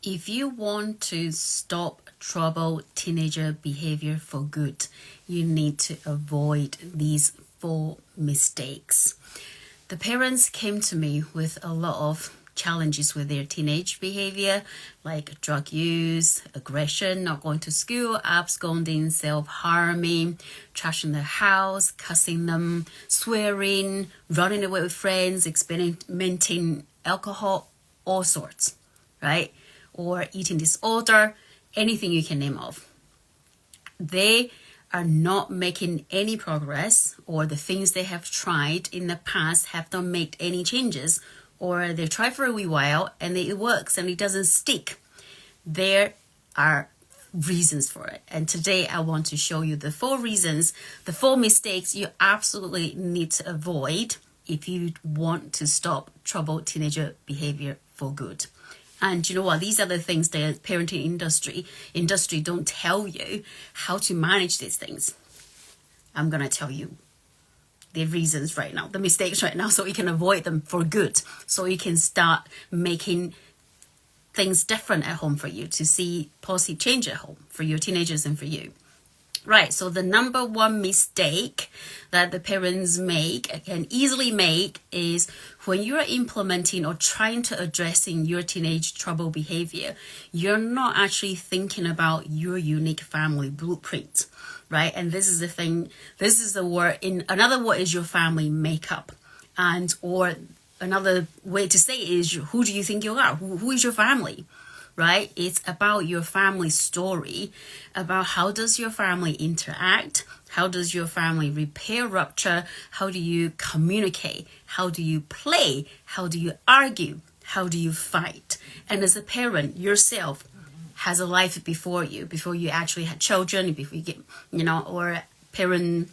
If you want to stop troubled teenager behavior for good, you need to avoid these 4 mistakes. The parents came to me with a lot of challenges with their teenage behavior, like drug use, aggression, not going to school, absconding, self-harming, trashing the house, cussing them, swearing, running away with friends, experimenting alcohol, all sorts, right? Or eating disorder, anything you can name of. They are not making any progress, or the things they have tried in the past have not made any changes, or they try for a wee while and it works and it doesn't stick. There are reasons for it. And today I want to show you the 4 reasons, the 4 mistakes you absolutely need to avoid if you want to stop troubled teenager behavior for good. And you know what? These are the things the parenting industry don't tell you how to manage these things. I'm going to tell you the reasons right now, the mistakes right now, so you can avoid them for good. So you can start making things different at home for you, to see positive change at home for your teenagers and for you. Right, so the number 1 mistake that the parents can easily make is when you are implementing or trying to addressing your teenage trouble behavior, you're not actually thinking about your unique family blueprint, right? And this is the thing, this is the word, another word is your family makeup. And or another way to say it is, who do you think you are? Who is your family? Right? It's about your family story, about how does your family interact? How does your family repair rupture? How do you communicate? How do you play? How do you argue? How do you fight? And as a parent yourself has a life before you actually had children, before you get, or parent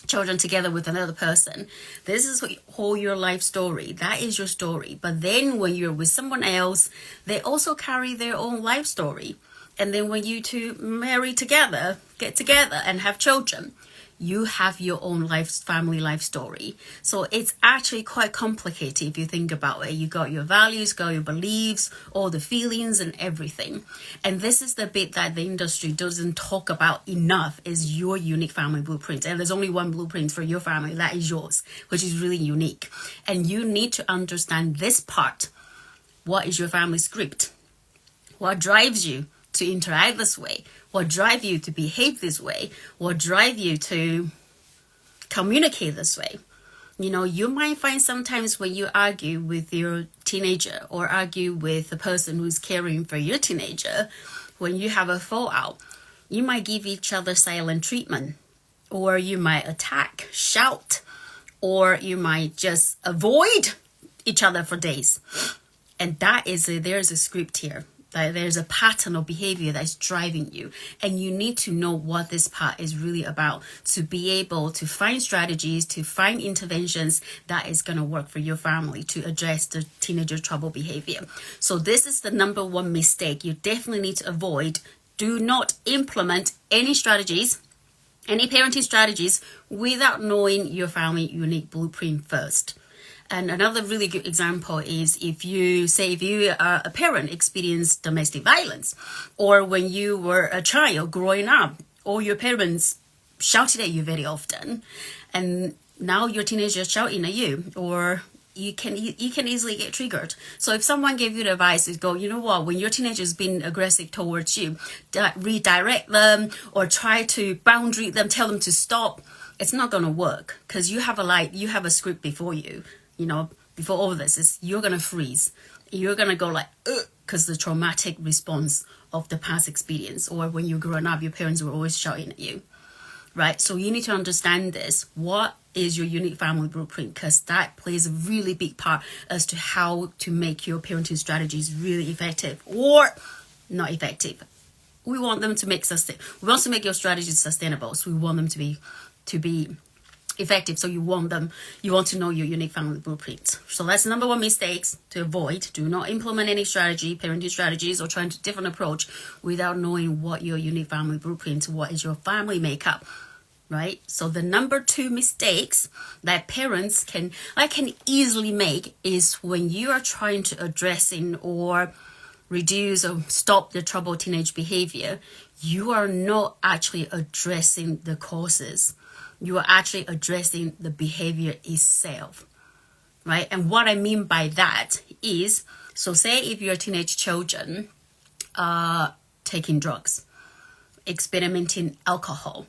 children together with another person. This is whole your life story. That is your story. But then when you're with someone else, they also carry their own life story. And then when you two marry together, get together and have children, you have your own family life story. So it's actually quite complicated if you think about it. You got your values, got your beliefs, all the feelings and everything. And this is the bit that the industry doesn't talk about enough, is your unique family blueprint. And there's only one blueprint for your family, that is yours, which is really unique. And you need to understand this part. What is your family script? What drives you to interact this way? What drive you to behave this way? What drive you to communicate this way? You might find sometimes when you argue with your teenager or argue with the person who's caring for your teenager, when you have a fallout, you might give each other silent treatment, or you might attack, shout, or you might just avoid each other for days. And there's a script here. There's a pattern of behavior that's driving you, and you need to know what this part is really about to be able to find strategies, to find interventions that is going to work for your family to address the teenager trouble behavior. So this is the number 1 mistake you definitely need to avoid. Do not implement any strategies, any parenting strategies, without knowing your family unique blueprint first. And another really good example is if you are a parent experienced domestic violence, or when you were a child growing up, or your parents shouted at you very often, and now your teenager is shouting at you, or you can easily get triggered. So if someone gave you the advice to go, you know what, when your teenager's been aggressive towards you, redirect them or try to boundary them, tell them to stop, it's not going to work, because you have a script before you. Before all this, you're going to freeze. You're going to go like, because the traumatic response of the past experience, or when you're growing up, your parents were always shouting at you, right? So you need to understand this. What is your unique family blueprint? Because that plays a really big part as to how to make your parenting strategies really effective or not effective. We want them to make we want to make your strategies sustainable. So we want them to be effective. So you want to know your unique family blueprint. So that's the number 1 mistakes to avoid. Do not implement any parenting strategies, or trying to different approach without knowing what your unique family blueprint, what is your family makeup, right? So the number 2 mistakes that parents can easily make is when you are trying to addressing or reduce or stop the troubled teenage behavior, you are not actually addressing the causes. You are actually addressing the behavior itself, right? And what I mean by that is, so say if your teenage children are taking drugs, experimenting alcohol,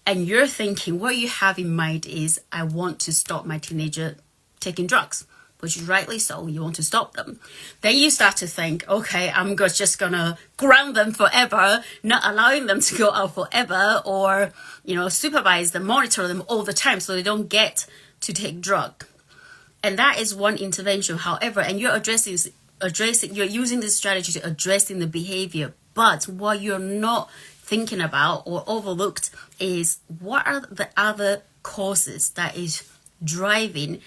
and you're thinking, what you have in mind is, I want to stop my teenager taking drugs, which is rightly so, you want to stop them. Then you start to think, okay, I'm just gonna ground them forever, not allowing them to go out forever, or, supervise them, monitor them all the time so they don't get to take drug. And that is one intervention. However, and you're you're using this strategy to addressing the behavior. But what you're not thinking about or overlooked is, what are the other causes that is driving,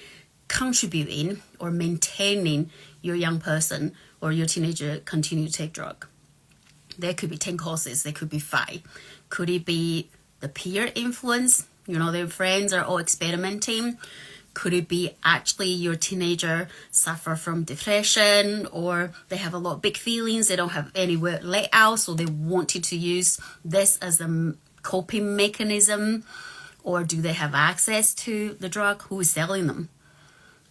contributing, or maintaining your young person or your teenager continue to take drug? There could be 10 causes. There could be 5. Could it be the peer influence? Their friends are all experimenting. Could it be actually your teenager suffer from depression, or they have a lot of big feelings, they don't have anywhere to let out, so they wanted to use this as a coping mechanism? Or do they have access to the drug? Who is selling them,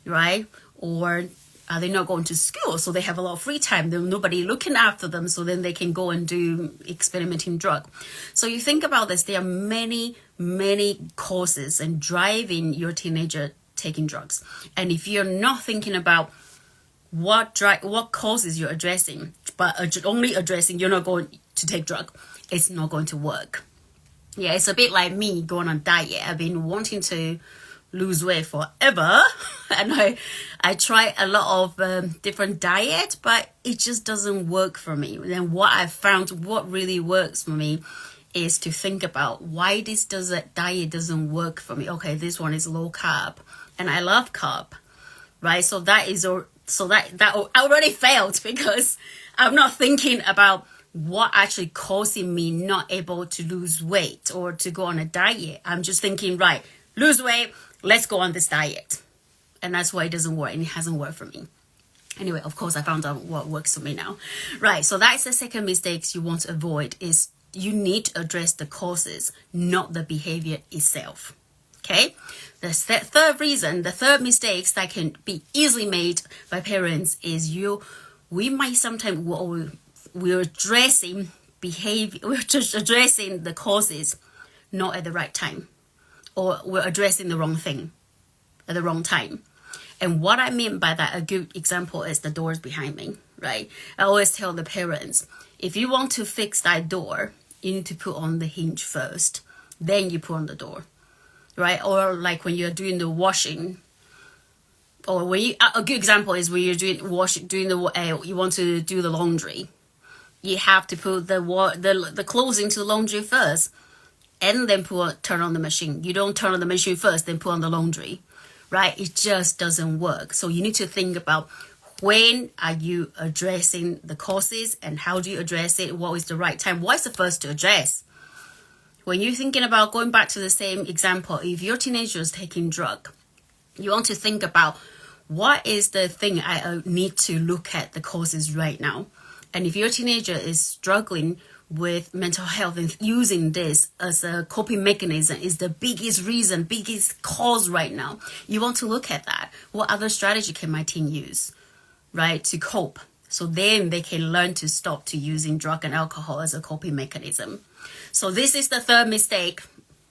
right? Or are they not going to school, so they have a lot of free time, there's nobody looking after them, so then they can go and do experimenting drug? So you think about this, there are many causes and driving your teenager taking drugs. And if you're not thinking about what causes you're addressing, but only addressing you're not going to take drug, it's not going to work. Yeah, it's a bit like me going on diet. I've been wanting to lose weight forever, and I try a lot of different diets, but it just doesn't work for me. Then what I found, what really works for me, is to think about why this diet doesn't work for me. Okay, this one is low carb, and I love carb, right? So that I already failed, because I'm not thinking about what actually causing me not able to lose weight or to go on a diet. I'm just thinking, right, lose weight, let's go on this diet. And that's why it doesn't work, and it hasn't worked for me. Anyway, of course, I found out what works for me now. Right, so that's the second mistake you want to avoid, is you need to address the causes, not the behavior itself. Okay? The third mistake that can be easily made by parents is we're addressing behavior, we're just addressing the causes not at the right time, or we're addressing the wrong thing at the wrong time. And what I mean by that, a good example is the doors behind me, right? I always tell the parents, if you want to fix that door, you need to put on the hinge first, then you put on the door, right? Or like when you're doing the washing, or when a good example is when you're you want to do the laundry, you have to put the clothes into the laundry first, and then turn on the machine. You don't turn on the machine first, then put on the laundry, right? It just doesn't work. So you need to think about, when are you addressing the causes, and how do you address it? What is the right time? What's the first to address? When you're thinking about, going back to the same example, if your teenager is taking drug, you want to think about, what is the thing I need to look at the causes right now? And if your teenager is struggling with mental health and using this as a coping mechanism, is the biggest cause right now, you want to look at that. What other strategy can my teen use, right, to cope? So then they can learn to stop to using drug and alcohol as a coping mechanism. So this is the third mistake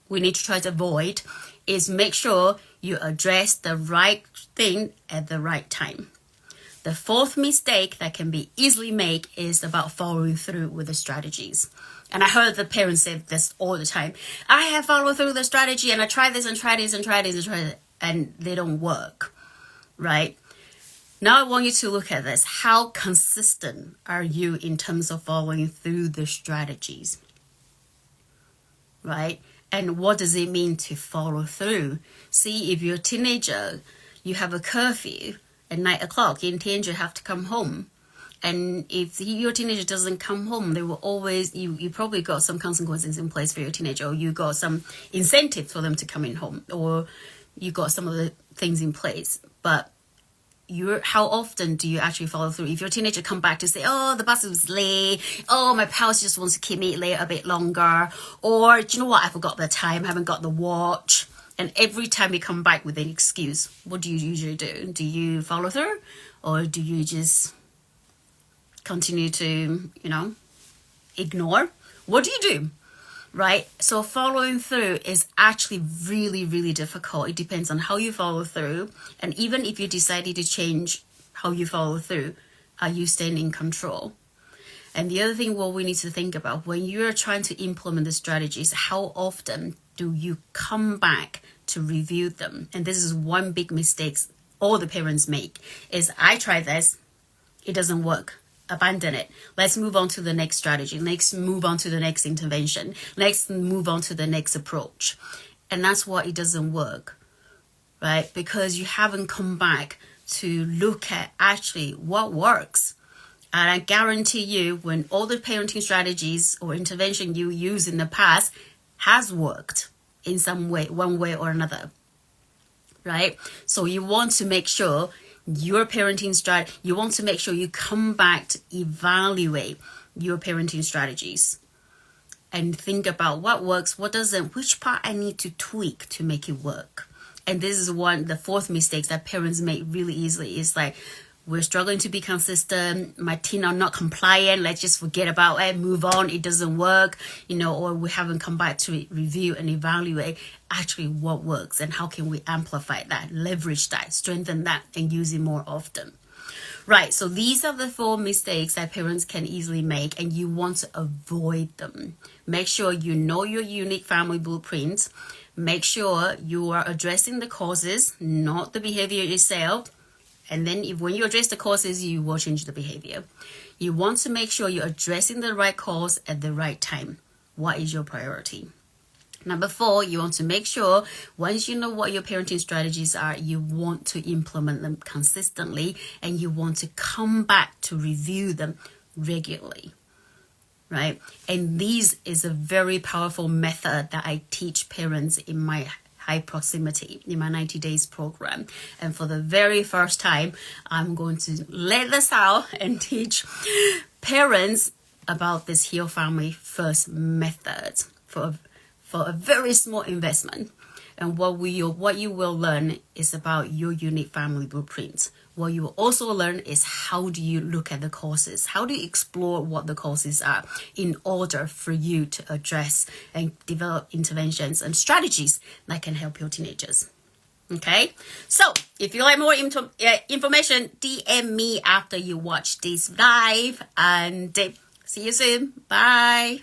we need to try to avoid, is make sure you address the right thing at the right time. The fourth mistake that can be easily made is about following through with the strategies. And I heard the parents say this all the time. I have followed through the strategy, and I tried this and tried this and tried this and tried it, and they don't work, right? Now I want you to look at this. How consistent are you in terms of following through the strategies, right? And what does it mean to follow through? See, if you're a teenager, you have a curfew at 9 o'clock, your teenager have to come home. And if your teenager doesn't come home, they will always, you probably got some consequences in place for your teenager, or you got some incentive for them to come in home, or you got some of the things in place. But how often do you actually follow through? If your teenager come back to say, oh, the bus was late, oh, my pals just wants to keep me late a bit longer, or do you know what, I forgot the time, I haven't got the watch, and every time you come back with an excuse, what do you usually do? Do you follow through, or do you just continue to, ignore? What do you do? Right? So following through is actually really, really difficult. It depends on how you follow through. And even if you decided to change how you follow through, are you staying in control? And the other thing what we need to think about when you're trying to implement the strategies, how often do you come back to review them? And this is one big mistake all the parents make is I tried this, it doesn't work. Abandon it. Let's move on to the next strategy. Let's move on to the next intervention. Let's move on to the next approach. And that's why it doesn't work, right? Because you haven't come back to look at actually what works. And I guarantee you when all the parenting strategies or intervention you use in the past has worked in some way, one way or another, right? So you want to make sure your parenting strategy, you want to make sure you come back to evaluate your parenting strategies and think about what works, what doesn't, which part I need to tweak to make it work. And this is the fourth mistake that parents make really easily is like, we're struggling to be consistent, my teen are not compliant, let's just forget about it, move on, it doesn't work, or we haven't come back to review and evaluate actually what works and how can we amplify that, leverage that, strengthen that, and use it more often. Right, so these are the 4 mistakes that parents can easily make and you want to avoid them. Make sure you know your unique family blueprint. Make sure you are addressing the causes, not the behavior itself. And then when you address the causes, you will change the behavior. You want to make sure you're addressing the right cause at the right time. What is your priority? Number 4, you want to make sure once you know what your parenting strategies are, you want to implement them consistently and you want to come back to review them regularly, right? And this is a very powerful method that I teach parents in my high proximity in my 90 days program. And for the very first time, I'm going to let this out and teach parents about this Heal Family First method for a very small investment. And what you will learn is about your unique family blueprint. What you will also learn is how do you look at the causes? How do you explore what the causes are in order for you to address and develop interventions and strategies that can help your teenagers? Okay, so if you like more information, DM me after you watch this live and see you soon. Bye.